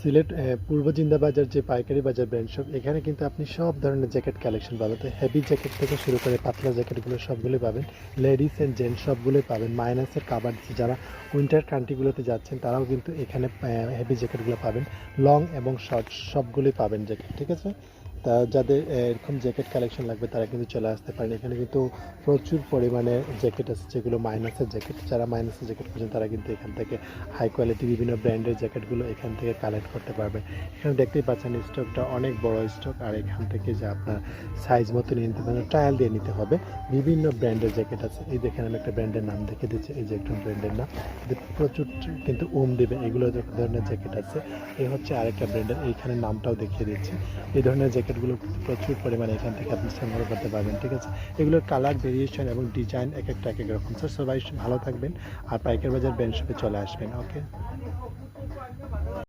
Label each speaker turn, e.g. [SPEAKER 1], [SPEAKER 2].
[SPEAKER 1] সিলেট পূর্ব জিন্দাবাজার যে পাইকারি বাজার ব্র্যান্ড শপ, এখানে কিন্তু আপনি সব ধরনের জ্যাকেট কালেকশন পাবেন। তো হেভি জ্যাকেট থেকে শুরু করে পাতলা জ্যাকেটগুলো সবগুলোই পাবেন। লেডিস অ্যান্ড জেন্টস সবগুলোই পাবেন। মাইনাসের কাভার, যারা উইন্টার কান্ট্রিগুলোতে যাচ্ছেন তারাও কিন্তু এখানে হেভি জ্যাকেটগুলো পাবেন। লং এবং শর্ট সবগুলোই পাবেন জ্যাকেট, ঠিক আছে। তা যাদের এরকম জ্যাকেট কালেকশন লাগবে তারা কিন্তু চলে আসতে পারেন। এখানে কিন্তু প্রচুর পরিমাণে জ্যাকেট আছে, যেগুলো মাইনাসের জ্যাকেট। যারা মাইনাসের জ্যাকেট খুঁজছেন তারা কিন্তু এখান থেকে হাই কোয়ালিটি বিভিন্ন ব্র্যান্ডের জ্যাকেটগুলো এখান থেকে কালেক্ট করতে পারবেন। এখানে দেখতেই পাচ্ছেন স্টকটা অনেক বড় স্টক, আর এখান থেকে যে আপনার সাইজ মতো নিয়ে নিতে পারেন, ট্রায়াল দিয়ে নিতে হবে। বিভিন্ন ব্র্যান্ডের জ্যাকেট আছে। এই দেখেন আমি একটা ব্র্যান্ডের নাম দেখে দিচ্ছি, এই যে একটা ব্র্যান্ডের নাম, প্রচুর কিন্তু দেবে এগুলো ধরনের জ্যাকেট আছে। এই হচ্ছে আরেকটা ব্র্যান্ডের, এইখানে নামটাও দেখিয়ে দিচ্ছি। এই ধরনের জ্যাকেটগুলো প্রচুর পরিমাণে এখান থেকে আপনি সংগ্রহ করতে পারবেন, ঠিক আছে। এগুলোর কালার ভেরিয়েশন এবং ডিজাইন এক একটা এক এক রকম। স্যার সবাই ভালো থাকবেন, আর পাইকার বাজার ব্র্যান্ড শপে চলে আসবেন। ওকে।